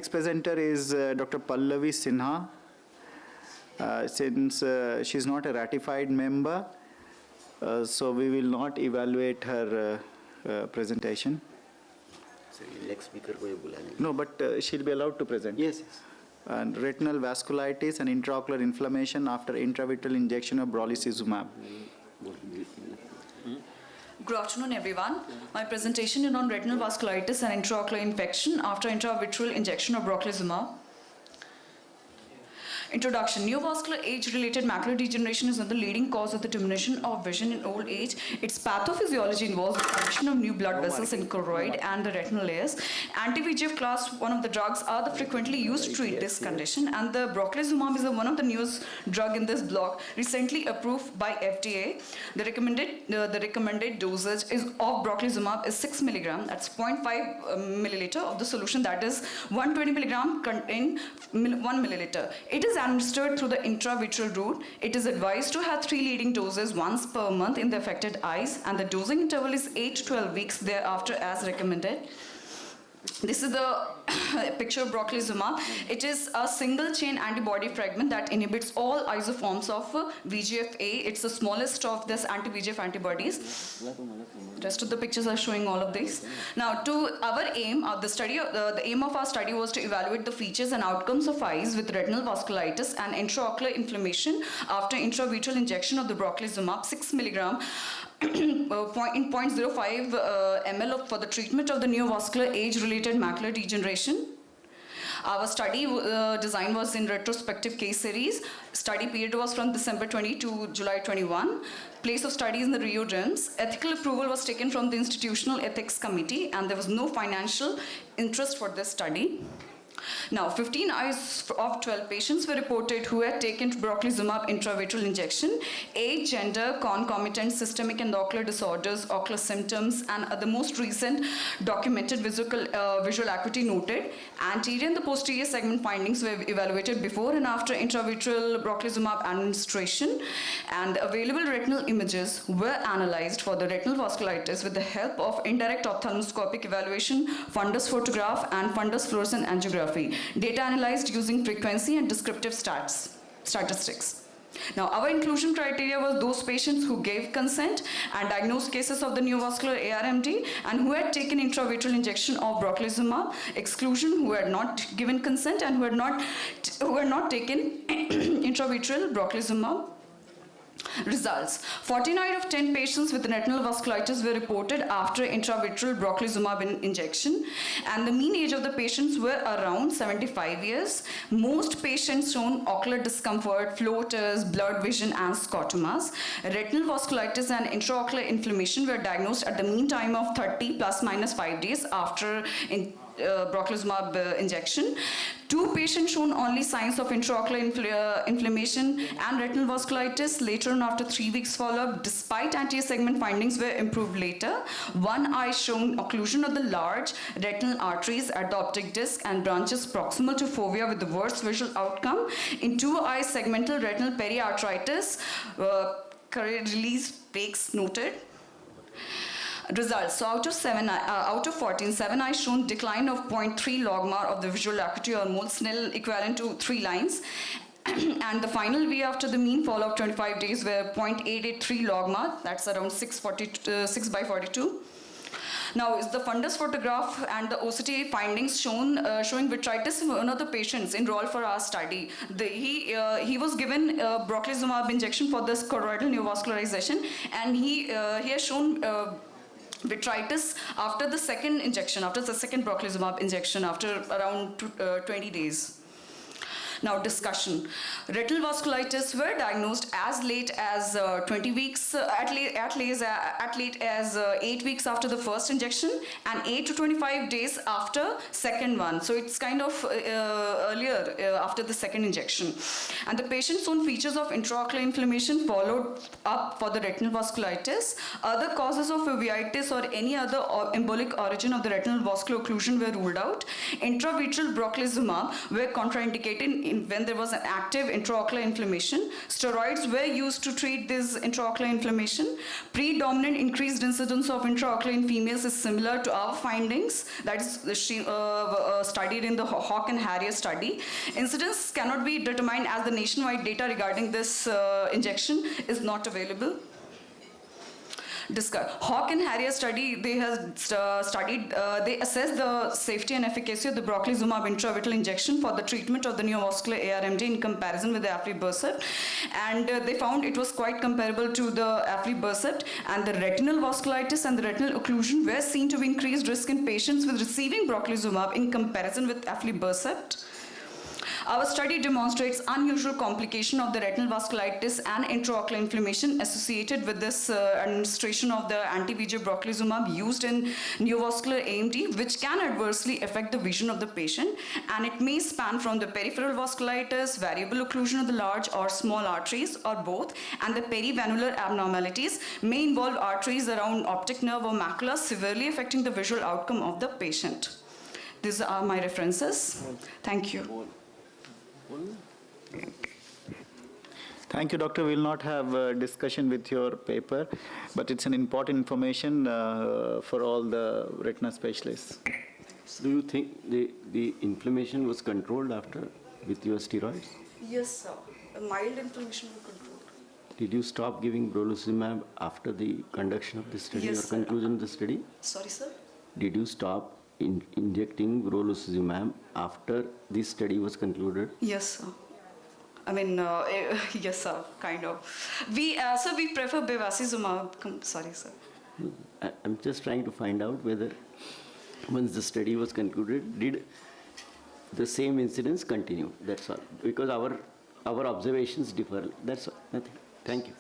Next presenter is Dr. Pallavi Sinha. Since she's not a ratified member, so we will not evaluate her presentation. Next speaker को ये बुला लेंगे. No, but she'll be allowed to present. Yes, yes. And retinal vasculitis and intraocular inflammation after intravitreal injection of brolucizumab. Good afternoon, everyone. My presentation is on retinal vasculitis and intraocular infection after intravitreal injection of brolucizumab. Introduction. Neovascular age-related macular degeneration is one of the leading cause of the diminution of vision in old age. Its pathophysiology involves the formation of new blood vessels in choroid and the retinal layers. Anti-VEGF class 1 of the drugs are the frequently used to treat this condition, and the brolucizumab is one of the newest drug in this block, recently approved by FDA. The recommended dosage of brolucizumab is 6 mg. That's 0.5 milliliter of the solution, that is 120 mg contain 1 milliliter. It is administered through the intravitreal route. It is advised to have 3 leading doses once per month in the affected eyes, and the dosing interval is 8 to 12 weeks thereafter as recommended. This is the picture of brolucizumab. It is a single chain antibody fragment that inhibits all isoforms of VEGF-A. It's the smallest of this anti-VEGF antibodies. Rest of the pictures are showing all of these. Now, to our aim of the study, the aim of our study was to evaluate the features and outcomes of eyes with retinal vasculitis and intraocular inflammation after intravitreal injection of the brolucizumab 6 mg in 0.05 ml for the treatment of the neovascular age-related macular degeneration. Our study design was in retrospective case series. Study period was from December 20 to July 21. Place of study is in the Rio Realms. Ethical approval was taken from the Institutional Ethics Committee, and there was no financial interest for this study. Now, 15 eyes of 12 patients were reported who had taken brolucizumab intravitreal injection. Age, gender, concomitant systemic and ocular disorders, ocular symptoms, and the most recent documented visual acuity noted. Anterior and the posterior segment findings were evaluated before and after intravitreal brolucizumab administration, and available retinal images were analyzed for the retinal vasculitis with the help of indirect ophthalmoscopic evaluation, fundus photograph, and fundus fluorescent angiography. Data analyzed using frequency and descriptive statistics. Now, our inclusion criteria was those patients who gave consent and diagnosed cases of the neovascular ARMD and who had taken intravitreal injection of brolucizumab. Exclusion, who had not given consent and who had not taken intravitreal brolucizumab. Results. 49 of 10 patients with retinal vasculitis were reported after intravitreal brolucizumab injection, and the mean age of the patients were around 75 years. Most patients shown ocular discomfort, floaters, blurred vision, and scotomas. Retinal vasculitis and intraocular inflammation were diagnosed at the mean time of 30 plus minus 5 days after brolucizumab injection. 2 patients shown only signs of intraocular inflammation and retinal vasculitis. Later on, after 3 weeks follow-up, despite anterior segment findings were improved later. 1 eye shown occlusion of the large retinal arteries at the optic disc and branches proximal to fovea with the worst visual outcome. In 2 eyes, segmental retinal periarteritis, release breaks noted. Results. So out of 14, 7 eyes shown decline of 0.3 logmar of the visual acuity or mole Snell equivalent to 3 lines. And the final V after the mean follow-up 25 days were 0.883 logmar, that's around 6 by 42. Now, is the fundus photograph and the OCT findings showing vitritis in one of the patients enrolled for our study. He was given brolucizumab injection for this choroidal neovascularization, and he has shown vitritis after the second injection, after the second brolucizumab injection, after around 20 days. Now, discussion. Retinal vasculitis were diagnosed as late as 20 weeks, at late as 8 weeks after the first injection and 8 to 25 days after second one. So it's kind of earlier after the second injection. And the patient's own features of intraocular inflammation followed up for the retinal vasculitis. Other causes of uveitis or any other embolic origin of the retinal vascular occlusion were ruled out. Intravitreal brolucizumab were contraindicated when there was an active intraocular inflammation. Steroids were used to treat this intraocular inflammation. Predominant increased incidence of intraocular in females is similar to our findings. That is studied in the Hawk and Harrier study. Incidence cannot be determined as the nationwide data regarding this injection is not available. Hawk and Harrier study, they have they assessed the safety and efficacy of the broclizumab intravitreal injection for the treatment of the neovascular ARMD in comparison with the aflibercept, and they found it was quite comparable to the aflibercept, and the retinal vasculitis and the retinal occlusion were seen to be increased risk in patients with receiving broclizumab in comparison with aflibercept. Our study demonstrates unusual complication of the retinal vasculitis and intraocular inflammation associated with this administration of the anti-VEGF broclizumab used in neovascular AMD, which can adversely affect the vision of the patient, and it may span from the peripheral vasculitis, variable occlusion of the large or small arteries, or both, and the perivenular abnormalities may involve arteries around optic nerve or macula, severely affecting the visual outcome of the patient. These are my references. Thank you. Thank you, Doctor. We will not have a discussion with your paper, but it's an important information for all the retina specialists. Do you think the inflammation was controlled after with your steroids? Yes, sir. A mild inflammation was controlled. Did you stop giving brolucizumab after the conduction of the study Yes, or sir. conclusion of the study? Sorry, sir? Did you stop injecting brolucizumab after this study was concluded? Yes, sir. I mean, yes, sir, kind of. Sir, we prefer bevacizumab. Sorry, sir. I'm just trying to find out whether once the study was concluded, did the same incidence continue? That's all. Because our observations differ. That's all. Nothing. Thank you.